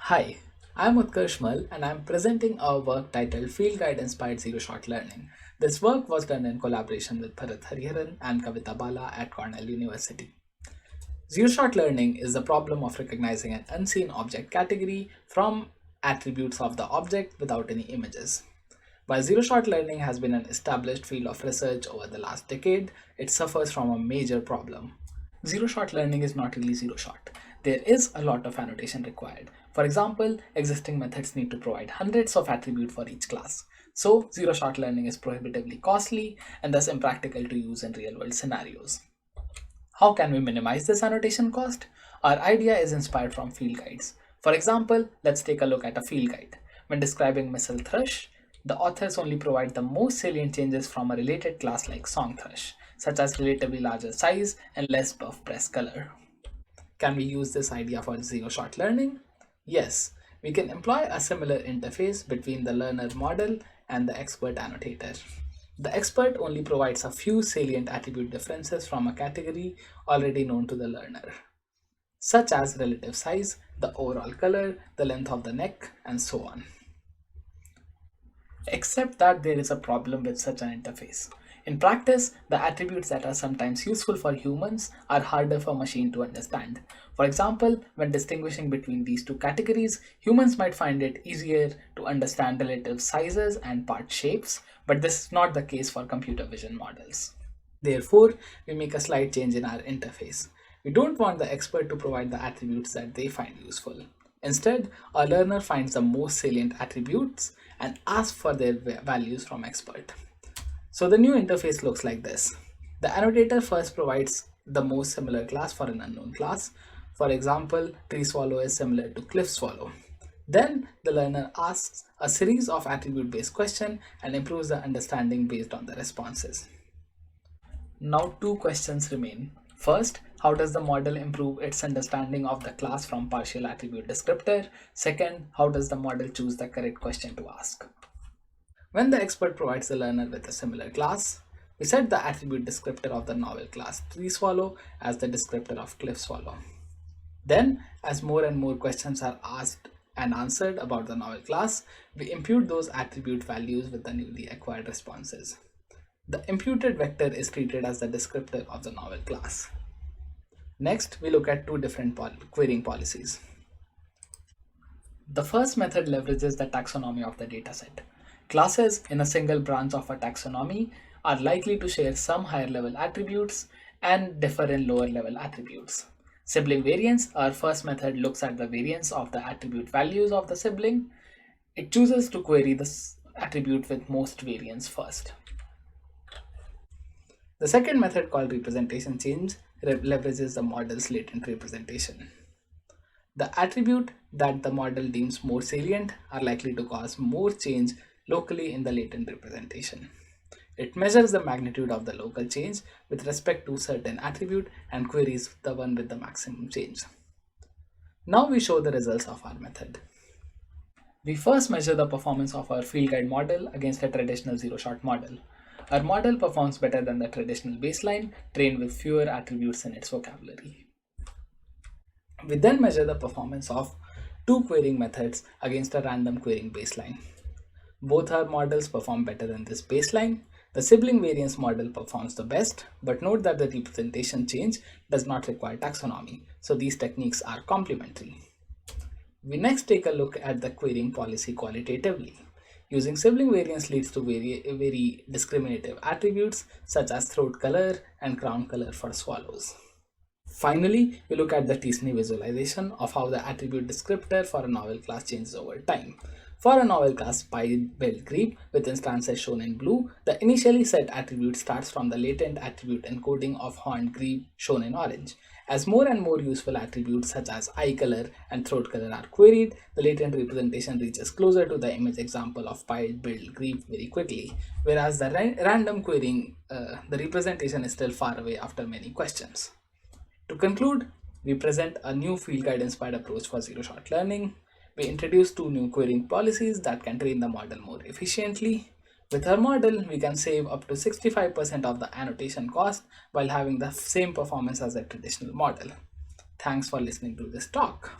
Hi, I'm Utkarsh and I'm presenting our work titled Field Guide Inspired Zero Shot Learning. This work was done in collaboration with Bharat Hariharan and Kavita Bala at Cornell University. Zero shot learning is the problem of recognizing an unseen object category from attributes of the object without any images. While zero shot learning has been an established field of research over the last decade, it suffers from a major problem. Zero shot learning is not really zero shot. There is a lot of annotation required. For example, existing methods need to provide hundreds of attributes for each class. So, zero shot learning is prohibitively costly and thus impractical to use in real world scenarios. How can we minimize this annotation cost? Our idea is inspired from field guides. For example, let's take a look at a field guide. When describing missile thrush, the authors only provide the most salient changes from a related class like song thrush, such as relatively larger size and less buff press color. Can we use this idea for zero-shot learning? Yes, we can employ a similar interface between the learner model and the expert annotator. The expert only provides a few salient attribute differences from a category already known to the learner, such as relative size, the overall color, the length of the neck, and so on. Except that there is a problem with such an interface. In practice, the attributes that are sometimes useful for humans are harder for machine to understand. For example, when distinguishing between these two categories, humans might find it easier to understand relative sizes and part shapes, but this is not the case for computer vision models. Therefore, we make a slight change in our interface. We don't want the expert to provide the attributes that they find useful. Instead, a learner finds the most salient attributes and asks for their values from expert. So the new interface looks like this. The annotator first provides the most similar class for an unknown class. For example, tree swallow is similar to cliff swallow. Then the learner asks a series of attribute-based questions and improves the understanding based on the responses. Now two questions remain. First, how does the model improve its understanding of the class from partial attribute descriptor? Second, how does the model choose the correct question to ask? When the expert provides the learner with a similar class, we set the attribute descriptor of the novel class tree swallow as the descriptor of cliff swallow. Then, as more and more questions are asked and answered about the novel class, we impute those attribute values with the newly acquired responses. The imputed vector is treated as the descriptor of the novel class. Next, we look at two different querying policies. The first method leverages the taxonomy of the dataset. Classes in a single branch of a taxonomy are likely to share some higher level attributes and differ in lower level attributes. Sibling variance, our first method, looks at the variance of the attribute values of the sibling. It chooses to query the attribute with most variance first. The second method, called representation change, leverages the model's latent representation. The attribute that the model deems more salient are likely to cause more change locally in the latent representation. It measures the magnitude of the local change with respect to certain attribute and queries the one with the maximum change. Now we show the results of our method. We first measure the performance of our field guide model against a traditional zero-shot model. Our model performs better than the traditional baseline, trained with fewer attributes in its vocabulary. We then measure the performance of two querying methods against a random querying baseline. Both our models perform better than this baseline. The sibling variance model performs the best, but note that the representation change does not require taxonomy, so these techniques are complementary. We next take a look at the querying policy qualitatively. Using sibling variance leads to very discriminative attributes such as throat color and crown color for swallows. Finally, we look at the t-SNE visualization of how the attribute descriptor for a novel class changes over time. For a novel class pied-billed grebe with instances shown in blue, the initially set attribute starts from the latent attribute encoding of horned grebe shown in orange. As more and more useful attributes such as eye color and throat color are queried, the latent representation reaches closer to the image example of pied-billed grebe very quickly, whereas the random querying, the representation is still far away after many questions. To conclude, we present a new field guide inspired approach for zero-shot learning. We introduce two new querying policies that can train the model more efficiently. With our model, we can save up to 65% of the annotation cost while having the same performance as a traditional model. Thanks for listening to this talk.